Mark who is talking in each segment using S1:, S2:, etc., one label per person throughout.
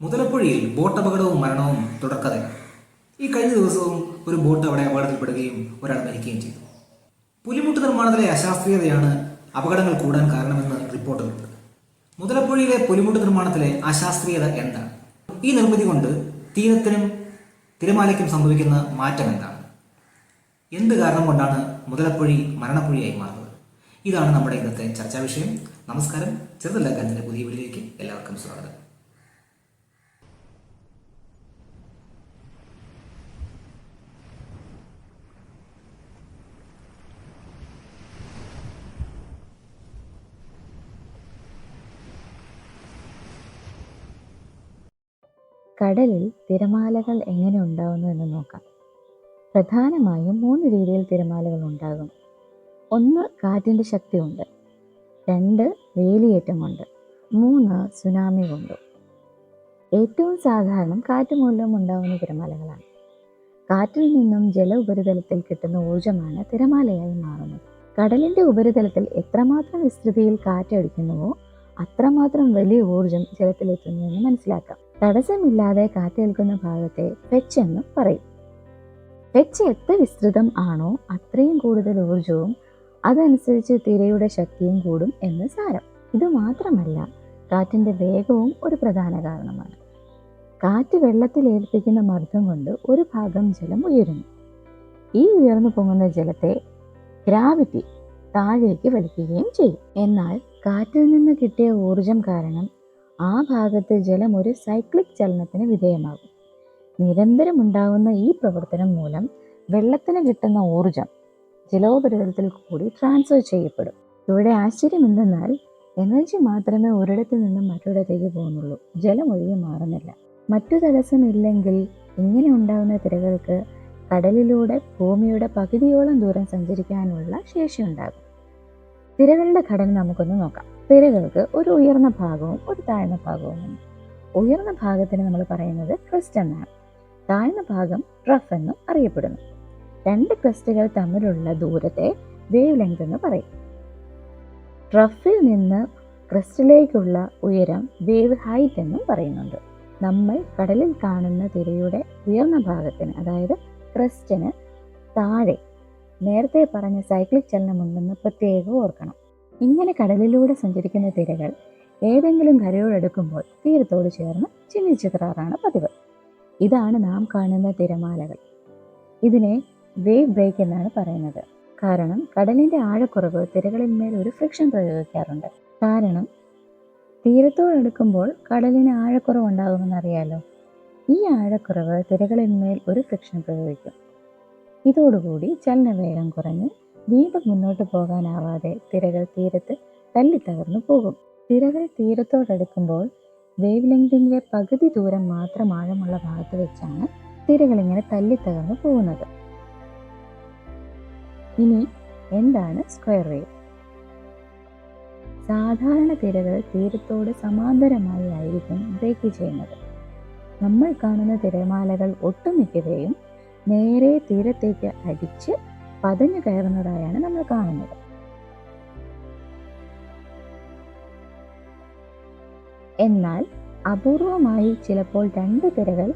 S1: മുതലപ്പുഴയിൽ boat അപകടവും മരണവും തുടർക്കഥയാണ്. ഈ കഴിഞ്ഞ ദിവസവും ഒരു ബോട്ട് അവിടെ അപകടത്തിൽപ്പെടുകയും ഒരാൾ മരിക്കുകയും ചെയ്തു. പുലിമുട്ട് നിർമ്മാണത്തിലെ അശാസ്ത്രീയതയാണ് അപകടങ്ങൾ കൂടാൻ കാരണമെന്ന് റിപ്പോർട്ടുകളുണ്ട്. മുതലപ്പുഴയിലെ പുലിമുട്ട് നിർമ്മാണത്തിലെ അശാസ്ത്രീയത എന്താണ്? ഈ നിർമ്മിതി കൊണ്ട് തീരത്തിനും തിരമാലയ്ക്കും സംഭവിക്കുന്ന മാറ്റം എന്താണ്? എന്ത് കാരണം കൊണ്ടാണ് മുതലപ്പുഴി മരണപ്പുഴിയായി മാറുന്നത്? ഇതാണ് നമ്മുടെ ഇന്നത്തെ ചർച്ചാ വിഷയം. നമസ്കാരം. ചെറുതല്ലാക്കാൻ്റെ പുതിയ വീഡിയോയിലേക്ക് എല്ലാവർക്കും സ്വാഗതം.
S2: കടലിൽ തിരമാലകൾ എങ്ങനെ ഉണ്ടാവുന്നു എന്ന് നോക്കാം. പ്രധാനമായും 3 രീതിയിൽ തിരമാലകൾ ഉണ്ടാകും. 1 കാറ്റിൻ്റെ ശക്തി കൊണ്ട്, 2 വേലിയേറ്റം കൊണ്ട്, 3 സുനാമി കൊണ്ട്. ഏറ്റവും സാധാരണം കാറ്റ് മൂലം ഉണ്ടാകുന്ന തിരമാലകളാണ്. കാറ്റിൽ നിന്നും ജല ഉപരിതലത്തിൽ കിട്ടുന്ന ഊർജമാണ് തിരമാലയായി മാറുന്നത്. കടലിൻ്റെ ഉപരിതലത്തിൽ എത്രമാത്രം വിസ്തൃതിയിൽ കാറ്റടിക്കുന്നുവോ അത്രമാത്രം വലിയ ഊർജം ജലത്തിലെത്തുന്നുവെന്ന് മനസ്സിലാക്കാം. തടസ്സമില്ലാതെ കാറ്റേൽക്കുന്ന ഭാഗത്തെ പെച്ച് എന്ന് പറയും. പെച്ച് എത്ര വിസ്തൃതം ആണോ അത്രയും കൂടുതൽ ഊർജവും അതനുസരിച്ച് തിരയുടെ ശക്തിയും കൂടും എന്ന് സാരം. ഇത് മാത്രമല്ല, കാറ്റിൻ്റെ വേഗവും ഒരു പ്രധാന കാരണമാണ്. കാറ്റ് വെള്ളത്തിൽ ഏൽപ്പിക്കുന്ന മർദ്ദം കൊണ്ട് ഒരു ഭാഗം ജലം ഉയരുന്നു. ഈ ഉയർന്നു പൊങ്ങുന്ന ജലത്തെ ഗ്രാവിറ്റി താഴേക്ക് വലിക്കുകയും ചെയ്യും. എന്നാൽ കാറ്റിൽ നിന്ന് കിട്ടിയ ഊർജം കാരണം ആ ഭാഗത്ത് ജലം ഒരു സൈക്ലിക് ചലനത്തിന് വിധേയമാകും. നിരന്തരം ഉണ്ടാകുന്ന ഈ പ്രവർത്തനം മൂലം വെള്ളത്തിന് കിട്ടുന്ന ഊർജം ജലോപരിതലത്തിൽ കൂടി ട്രാൻസ്ഫർ ചെയ്യപ്പെടും. ഇവിടെ ആശ്ചര്യം എന്തെന്നാൽ എനർജി മാത്രമേ ഒരിടത്തു നിന്നും മറ്റൊരിടത്തേക്ക് പോകുന്നുള്ളൂ, ജലം ഒഴുകി മാറുന്നില്ല. മറ്റു തടസ്സമില്ലെങ്കിൽ ഇങ്ങനെ ഉണ്ടാകുന്ന തിരകൾക്ക് കടലിലൂടെ ഭൂമിയുടെ പകുതിയോളം ദൂരം സഞ്ചരിക്കാനുള്ള ശേഷിയുണ്ടാകും. തിരകളുടെ ഘടന നമുക്കൊന്ന് നോക്കാം. തിരകൾക്ക് ഒരു ഉയർന്ന ഭാഗവും ഒരു താഴ്ന്ന ഭാഗവുമുണ്ട്. ഉയർന്ന ഭാഗത്തിന് നമ്മൾ പറയുന്നത് ക്രസ്റ്റ് എന്നാണ്. താഴ്ന്ന ഭാഗം ട്രഫ് എന്നും അറിയപ്പെടുന്നു. 2 ക്രസ്റ്റുകൾ തമ്മിലുള്ള ദൂരത്തെ വേവ് ലെങ്ത് എന്ന് പറയും. ട്രഫിൽ നിന്ന് ക്രസ്റ്റിലേക്കുള്ള ഉയരം വേവ് ഹൈറ്റ് എന്നും പറയുന്നുണ്ട്. നമ്മൾ കടലിൽ കാണുന്ന തിരയുടെ ഉയർന്ന ഭാഗത്തിന്, അതായത് ക്രസ്റ്റിന് താഴെ നേരത്തെ പറഞ്ഞ സൈക്ലിക് ചലനമുണ്ടെന്ന് പ്രത്യേകം ഓർക്കണം. ഇങ്ങനെ കടലിലൂടെ സഞ്ചരിക്കുന്ന തിരകൾ ഏതെങ്കിലും കരയോടടുക്കുമ്പോൾ തീരത്തോട് ചേർന്ന് ചിന്നിച്ചിതറാറാണ് പതിവ്. ഇതാണ് നാം കാണുന്ന തിരമാലകൾ. ഇതിനെ വേവ് ബ്രേക്ക് എന്നാണ് പറയുന്നത്. കാരണം കടലിൻ്റെ ആഴക്കുറവ് തിരകളിന്മേൽ ഒരു ഫ്രിക്ഷൻ പ്രയോഗിക്കാറുണ്ട്. കാരണം തീരത്തോടടുക്കുമ്പോൾ കടലിന് ആഴക്കുറവ് ഉണ്ടാകുമെന്നറിയാലോ. ഈ ആഴക്കുറവ് തിരകളിന്മേൽ ഒരു ഫ്രിക്ഷൻ പ്രയോഗിക്കും. ഇതോടുകൂടി ചലനവേഗം കുറഞ്ഞ് വീണ്ടും മുന്നോട്ട് പോകാനാവാതെ തിരകൾ തീരത്ത് തല്ലിത്തകർന്നു പോകും. തിരകൾ തീരത്തോടടുക്കുമ്പോൾ വേവ് ലെങ്തിൻ്റെ പകുതി ദൂരം മാത്രം ആഴമുള്ള ഭാഗത്ത് വെച്ചാണ് തിരകളിങ്ങനെ തല്ലിത്തകർന്നു പോകുന്നത്. ഇനി എന്താണ് സ്ക്വയർ വേവ്? സാധാരണ തിരകൾ തീരത്തോട് സമാന്തരമായി ആയിരിക്കും ബ്രേക്ക് ചെയ്യുന്നത്. നമ്മൾ കാണുന്ന തിരമാലകൾ ഒട്ടുമിക്കവയും നേരെ തീരത്തേക്ക് അടിച്ച് പതഞ്ഞു കയറുന്നതായാണ് നമ്മൾ കാണുന്നത്. എന്നാൽ അപൂർവമായി ചിലപ്പോൾ 2 തിരകൾ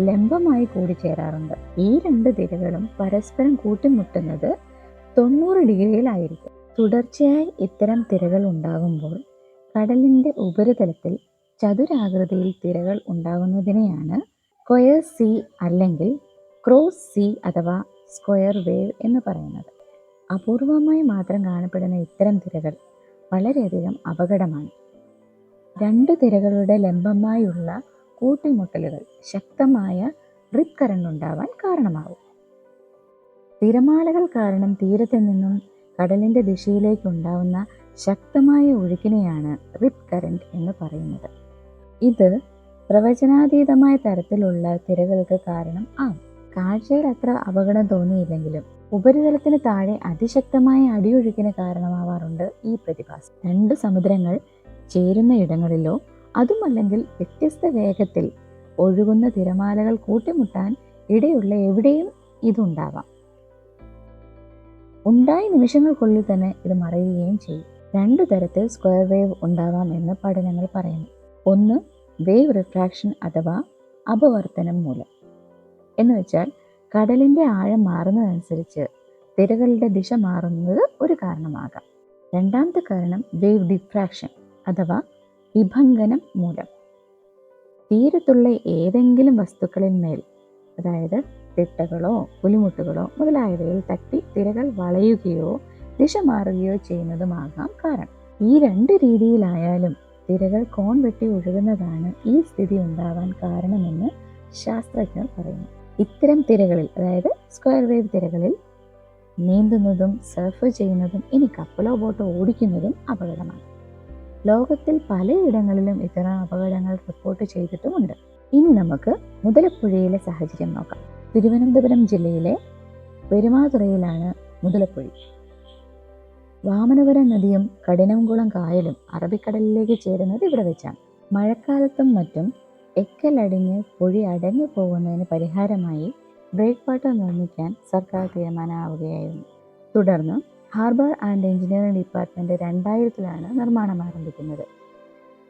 S2: ലംബമായി കൂടിച്ചേരാറുണ്ട്. ഈ 2 തിരകളും പരസ്പരം കൂട്ടിമുട്ടുന്നത് 90 ഡിഗ്രിയിലായിരിക്കും. തുടർച്ചയായി ഇത്തരം തിരകൾ ഉണ്ടാകുമ്പോൾ കടലിൻ്റെ ഉപരിതലത്തിൽ ചതുരാകൃതിയിൽ തിരകൾ ഉണ്ടാകുന്നതിനെയാണ് സ്ക്വയർ സീ അല്ലെങ്കിൽ ക്രോസ് സീ അഥവാ സ്ക്വയർ വേവ് എന്ന് പറയുന്നത്. അപൂർവമായി മാത്രം കാണപ്പെടുന്ന ഇത്തരം തിരകൾ വളരെയധികം അപകടമാണ്. 2 തിരകളുടെ ലംബമായുള്ള കൂട്ടിമുട്ടലുകൾ ശക്തമായ റിപ്പ് കറന്റ് ഉണ്ടാവാൻ കാരണമാകും. തിരമാലകൾ കാരണം തീരത്ത് നിന്നും കടലിൻ്റെ ദിശയിലേക്ക് ഉണ്ടാവുന്ന ശക്തമായ ഒഴുക്കിനെയാണ് റിപ്പ് കറന്റ് എന്ന് പറയുന്നത്. ഇത് പ്രവചനാതീതമായ തരത്തിലുള്ള തിരകൾക്ക് കാരണം ആകും. കാഴ്ചയിൽ അത്ര അപകടം തോന്നിയില്ലെങ്കിലും ഉപരിതലത്തിന് താഴെ അതിശക്തമായ അടിയൊഴുക്കിന് കാരണമാവാറുണ്ട് ഈ പ്രതിഭാസം. 2 സമുദ്രങ്ങൾ ചേരുന്ന ഇടങ്ങളിലോ അതുമല്ലെങ്കിൽ വ്യത്യസ്ത വേഗത്തിൽ ഒഴുകുന്ന തിരമാലകൾ കൂട്ടിമുട്ടാൻ ഇടയുള്ള എവിടെയും ഇതുണ്ടാവാം. ഉണ്ടായ നിമിഷങ്ങൾക്കുള്ളിൽ തന്നെ ഇത് മറയുകയും ചെയ്യും. 2 തരത്തിൽ സ്ക്വയർ വേവ് ഉണ്ടാവാം എന്ന് പഠനങ്ങൾ പറയുന്നു. ഒന്ന് വേവ് റിഫ്രാക്ഷൻ അഥവാ അപവർത്തനം മൂലം. എന്ന് വെച്ചാൽ കടലിൻ്റെ ആഴം മാറുന്നതനുസരിച്ച് തിരകളുടെ ദിശ മാറുന്നത് ഒരു കാരണമാകാം. രണ്ടാമത്തെ കാരണം വേവ് ഡിഫ്രാക്ഷൻ അഥവാ വിഭങ്കനം മൂലം. തീരത്തുള്ള ഏതെങ്കിലും വസ്തുക്കളിൽ മേൽ, അതായത് തിട്ടകളോ പുലിമുട്ടുകളോ മുതലായവയിൽ തട്ടി തിരകൾ വളയുകയോ ദിശ മാറുകയോ ചെയ്യുന്നതുമാകാം കാരണം. ഈ രണ്ട് രീതിയിലായാലും തിരകൾ കോൺ വെട്ടി ഒഴുകുന്നതാണ് ഈ സ്ഥിതി ഉണ്ടാവാൻ കാരണമെന്ന് ശാസ്ത്രജ്ഞർ പറയുന്നു. ഇത്തരം തിരകളിൽ, അതായത് സ്ക്വയർ വേവ് തിരകളിൽ നീന്തുന്നതും സർഫ് ചെയ്യുന്നതും ഇനി കപ്പലോ ബോട്ടോ ഓടിക്കുന്നതും അപകടമാണ്. ലോകത്തിൽ പലയിടങ്ങളിലും ഇത്തരം അപകടങ്ങൾ റിപ്പോർട്ട് ചെയ്തിട്ടുമുണ്ട്. ഇനി നമുക്ക് മുതലപ്പുഴയിലെ സാഹചര്യം നോക്കാം. തിരുവനന്തപുരം ജില്ലയിലെ പെരുമാതുറയിലാണ് മുതലപ്പുഴി. വാമനപുരം നദിയും കഠിനംകുളം കായലും അറബിക്കടലിലേക്ക് ചേരുന്നത് ഇവിടെ വെച്ചാണ്. മഴക്കാലത്തും മറ്റും എക്കലടിഞ്ഞ് പുഴി അടഞ്ഞു പോകുന്നതിന് പരിഹാരമായി ബ്രേക്ക് വാട്ടർ നിർമ്മിക്കാൻ സർക്കാർ തീരുമാനമാവുകയായിരുന്നു. തുടർന്ന് ഹാർബർ ആൻഡ് എഞ്ചിനീയറിംഗ് ഡിപ്പാർട്ട്മെൻറ്റ് 2000-ലാണ് നിർമ്മാണം ആരംഭിക്കുന്നത്.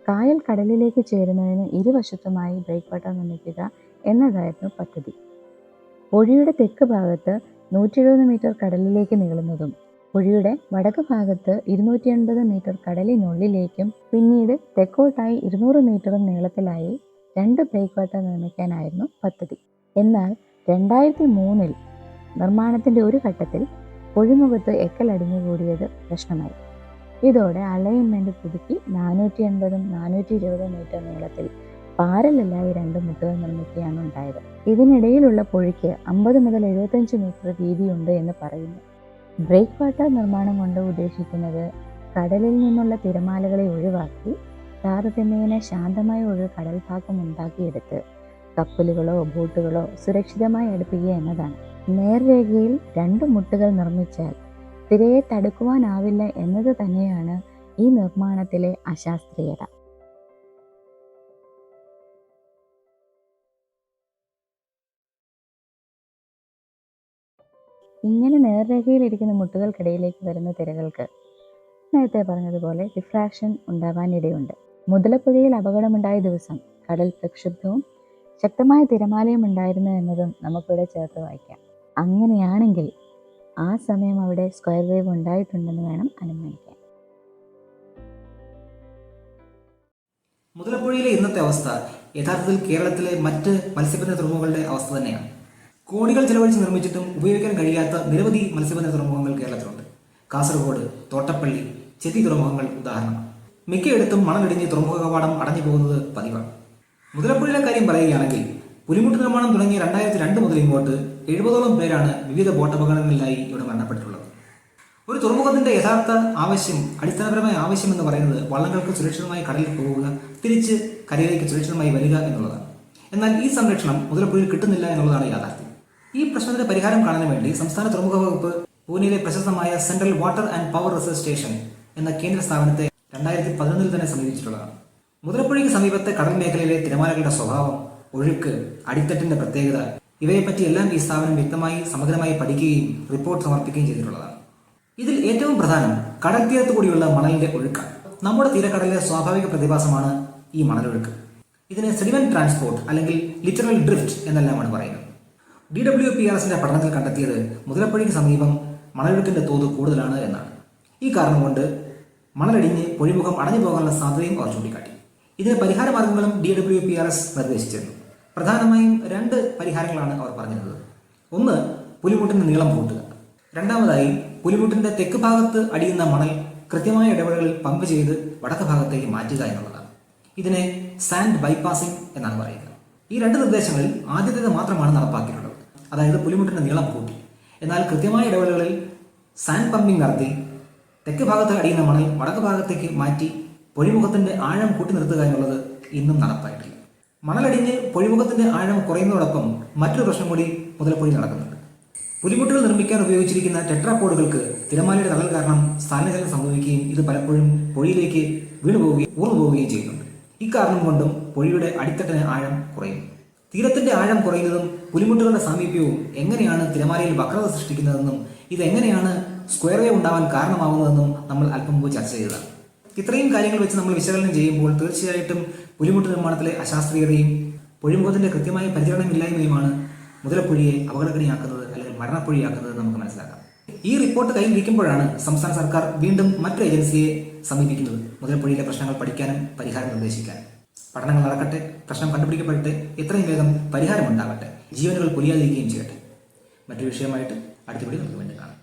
S2: കായൽ കടലിലേക്ക് ചേരുന്നതിന് ഇരുവശത്തുമായി ബ്രേക്ക് വാട്ടർ നിർമ്മിക്കുക എന്നതായിരുന്നു പദ്ധതി. പുഴയുടെ തെക്ക് ഭാഗത്ത് 170 മീറ്റർ കടലിലേക്ക് നീളുന്നതും പുഴയുടെ വടക്ക് ഭാഗത്ത് 280 മീറ്റർ കടലിനുള്ളിലേക്കും പിന്നീട് തെക്കോട്ടായി 200 മീറ്ററും നീളത്തിലായി 2 ബ്രേക്ക് വാട്ടർ നിർമ്മിക്കാനായിരുന്നു പദ്ധതി. എന്നാൽ 2003-ൽ നിർമ്മാണത്തിൻ്റെ ഒരു ഘട്ടത്തിൽ പുഴിമുഖത്ത് എക്കലടിഞ്ഞു കൂടിയത് പ്രശ്നമായി. ഇതോടെ അലൈൻമെൻറ്റ് പുതുക്കി 480 420 മീറ്റർ നീളത്തിൽ പാരലലായി 2 മുട്ടുകൾ നിർമ്മിക്കുകയാണ് ഉണ്ടായത്. ഇതിനിടയിലുള്ള പുഴയ്ക്ക് 50 മുതൽ 75 മീറ്റർ വീതിയുണ്ട് എന്ന് പറയുന്നു. ബ്രേക്ക് വാട്ടർ നിർമ്മാണം കൊണ്ട് ഉദ്ദേശിക്കുന്നത് കടലിൽ നിന്നുള്ള തിരമാലകളെ ഒഴിവാക്കി താരതമ്യേന ശാന്തമായ ഒരു കടൽ ഭാഗം ഉണ്ടാക്കിയെടുത്ത് കപ്പലുകളോ ബോട്ടുകളോ സുരക്ഷിതമായി അടുപ്പിക്കുക എന്നതാണ്. നേർരേഖയിൽ 2 മുട്ടുകൾ നിർമ്മിച്ചാൽ തിരയെ തടുക്കുവാനാവില്ല എന്നത് തന്നെയാണ് ഈ നിർമ്മാണത്തിലെ അശാസ്ത്രീയത. ഇങ്ങനെ നേർരേഖയിലിരിക്കുന്ന മുട്ടുകൾക്കിടയിലേക്ക് വരുന്ന തിരകൾക്ക് നേരത്തെ പറഞ്ഞതുപോലെ ഡിഫ്രാക്ഷൻ ഉണ്ടാവാനിടയുണ്ട്. മുതലപ്പുഴയിൽ അപകടമുണ്ടായ ദിവസം കടൽ പ്രക്ഷുബ്ധവും ശക്തമായ തിരമാലയും ഉണ്ടായിരുന്നു എന്നതും നമുക്കിവിടെ ചേർത്ത് വായിക്കാം. അങ്ങനെയാണെങ്കിൽ ആ സമയം അവിടെ സ്ക്വയർ വേവ് ഉണ്ടായിട്ടുണ്ടെന്ന് വേണം അനുമാനിക്കാൻ.
S1: മുതലപ്പുഴയിലെ ഇന്നത്തെ അവസ്ഥ യഥാർത്ഥത്തിൽ കേരളത്തിലെ മറ്റ് മത്സ്യബന്ധന തുറമുഖങ്ങളുടെ അവസ്ഥ തന്നെയാണ്. കോടികൾ ചെലവഴിച്ച് നിർമ്മിച്ചിട്ടും ഉപയോഗിക്കാൻ കഴിയാത്ത നിരവധി മത്സ്യബന്ധന തുറമുഖങ്ങൾ കേരളത്തിലുണ്ട്. കാസർഗോഡ്, തോട്ടപ്പള്ളി, ചെത്തി തുറമുഖങ്ങൾ ഉദാഹരണമാണ്. മിക്കയിടത്തും മണലിടിഞ്ഞ് തുറമുഖ കവാടം അടഞ്ഞു പോകുന്നത് പതിവാണ്. മുതലപ്പുഴയിലെ കാര്യം പറയുകയാണെങ്കിൽ പുലിമുട്ട് നിർമ്മാണം തുടങ്ങിയ 2002 മുതൽ ഇങ്ങോട്ട് 70ഓളം പേരാണ് വിവിധ ബോട്ട് അപകടങ്ങളിലായി ഇവിടെ മരണപ്പെട്ടിട്ടുള്ളത്. ഒരു തുറമുഖത്തിന്റെ യഥാർത്ഥ ആവശ്യം, അടിസ്ഥാനപരമായ ആവശ്യം എന്ന് പറയുന്നത് വള്ളങ്ങൾക്ക് സുരക്ഷിതമായി കടലിൽ പോവുക, തിരിച്ച് കരയിലേക്ക് സുരക്ഷിതമായി വരിക എന്നുള്ളതാണ്. എന്നാൽ ഈ സംരക്ഷണം മുതലപ്പുഴയിൽ കിട്ടുന്നില്ല എന്നുള്ളതാണ് യാഥാർത്ഥ്യം. ഈ പ്രശ്നത്തിന് പരിഹാരം കാണാൻ വേണ്ടി സംസ്ഥാന തുറമുഖ വകുപ്പ് പൂനെയിലെ പ്രശസ്തമായ central water and power research station എന്ന കേന്ദ്ര സ്ഥാപനത്തെ 2011-ൽ തന്നെ സമീപിച്ചിട്ടുള്ളതാണ്. മുതലപ്പുഴയ്ക്ക് സമീപത്തെ കടൽ മേഖലയിലെ തിരമാലകളുടെ സ്വഭാവം, ഒഴുക്ക്, അടിത്തട്ടിന്റെ പ്രത്യേകത ഇവയെപ്പറ്റിയെല്ലാം ഈ സ്ഥാപനം വ്യക്തമായി സമഗ്രമായി പഠിക്കുകയും റിപ്പോർട്ട് സമർപ്പിക്കുകയും ചെയ്തിട്ടുള്ളതാണ്. ഇതിൽ ഏറ്റവും പ്രധാനം കടൽ തീരത്തു കൂടിയുള്ള മണലിന്റെ ഒഴുക്കാണ്. നമ്മുടെ തീരക്കടലിലെ സ്വാഭാവിക പ്രതിഭാസമാണ് ഈ മണലൊഴുക്ക്. ഇതിനെ സെഡിമെന്റ് ട്രാൻസ്പോർട്ട് അല്ലെങ്കിൽ ലിറ്ററൽ ഡ്രിഫ്റ്റ് എന്നെല്ലാമാണ് പറയുന്നത്. DWPRSന്റെ പഠനത്തിൽ കണ്ടെത്തിയത് മുതലപ്പുഴയ്ക്ക് സമീപം മണലൊഴുക്കിന്റെ തോത് കൂടുതലാണ് എന്നാണ്. ഈ കാരണം കൊണ്ട് മണലടിഞ്ഞ് പൊഴിമുഖം അടഞ്ഞു പോകാനുള്ള സാധ്യതയും അവർ ചൂണ്ടിക്കാട്ടി. ഇതിന് പരിഹാര മാർഗങ്ങളും DWPRS നിർദ്ദേശിച്ചിരുന്നു. പ്രധാനമായും 2 പരിഹാരങ്ങളാണ് അവർ പറഞ്ഞിരുന്നത്. ഒന്ന്, പുലിമുട്ടിന്റെ നീളം കൂട്ടുക. രണ്ടാമതായി, പുലിമുട്ടിന്റെ തെക്ക് ഭാഗത്ത് അടിയുന്ന മണൽ കൃത്യമായ ഇടവേളകളിൽ പമ്പ് ചെയ്ത് വടക്ക് ഭാഗത്തേക്ക് മാറ്റുക എന്നുള്ളതാണ്. ഇതിനെ സാൻഡ് ബൈപ്പാസിംഗ് എന്നാണ് പറയുന്നത്. ഈ 2 നിർദ്ദേശങ്ങളിൽ ആദ്യത്തേത് മാത്രമാണ് നടപ്പാക്കിയിട്ടുള്ളത്. അതായത് പുലിമുട്ടിന്റെ നീളം കൂട്ടി. എന്നാൽ കൃത്യമായ ഇടവേളകളിൽ സാൻഡ് പമ്പിംഗ് നടത്തി തെക്ക് ഭാഗത്ത് അടിയുന്ന മണൽ വടക്ക് ഭാഗത്തേക്ക് മാറ്റി പൊഴിമുഖത്തിന്റെ ആഴം കൂട്ടി നിർത്തുക എന്നുള്ളത് ഇന്നും നടപ്പായിട്ടില്ല. മണലടിഞ്ഞ് പൊഴിമുഖത്തിന്റെ ആഴം കുറയുന്നതോടൊപ്പം മറ്റൊരു പ്രശ്നം കൂടി മുതലപ്പുഴയിൽ നടക്കുന്നുണ്ട്. പുലിമുട്ടുകൾ നിർമ്മിക്കാൻ ഉപയോഗിച്ചിരിക്കുന്ന ടെട്രാപോഡുകൾക്ക് തിരമാലയുടെ തള്ളൽ കാരണം സ്ഥാനചലനം സംഭവിക്കുകയും ഇത് പലപ്പോഴും പൊഴിയിലേക്ക് വീണുപോവുകയും ഊർന്നു പോവുകയും ചെയ്യുന്നുണ്ട്. ഇക്കാരണം കൊണ്ടും പൊഴിയുടെ അടിത്തട്ടിന് ആഴം കുറയുന്നു. തീരത്തിന്റെ ആഴം കുറയുന്നതും പുലിമുട്ടുകളുടെ സാമീപ്യവും എങ്ങനെയാണ് തിരമാലയിൽ വക്രത സൃഷ്ടിക്കുന്നതെന്നും ഇതെങ്ങനെയാണ് സ്ക്വയർ വേവ് ഉണ്ടാവാൻ കാരണമാകുന്നതെന്നും നമ്മൾ അല്പം മുമ്പ് ചർച്ച ചെയ്തതാണ്. ഇത്രയും കാര്യങ്ങൾ വെച്ച് നമ്മൾ വിശകലനം ചെയ്യുമ്പോൾ തീർച്ചയായിട്ടും പുലിമുട്ട് നിർമ്മാണത്തിലെ അശാസ്ത്രീയതയും പൊഴിമുഖത്തിന്റെ കൃത്യമായ പരിചരണമില്ലായ്മയുമാണ് മുതലപ്പൊഴിയെ അപകടക്കണിയാക്കുന്നത് അല്ലെങ്കിൽ മരണപ്പൊഴിയാക്കുന്നത് നമുക്ക് മനസ്സിലാക്കാം. ഈ റിപ്പോർട്ട് കയ്യിലിരിക്കുമ്പോഴാണ് സംസ്ഥാന സർക്കാർ വീണ്ടും മറ്റൊരു ഏജൻസിയെ സമീപിക്കുന്നത് മുതലപ്പൊഴിയിലെ പ്രശ്നങ്ങൾ പഠിക്കാനും പരിഹാരം നിർദ്ദേശിക്കാനും. പഠനങ്ങൾ നടക്കട്ടെ, പ്രശ്നം കണ്ടുപിടിക്കപ്പെടട്ടെ, എത്രയും വേഗം പരിഹാരമുണ്ടാകട്ടെ, ജീവനുകൾ പൊലിയാതിരിക്കുകയും ചെയ്യട്ടെ. മറ്റൊരു വിഷയമായിട്ട് അടുത്ത വീഡിയോ നമുക്ക് വേണ്ടി കാണാം.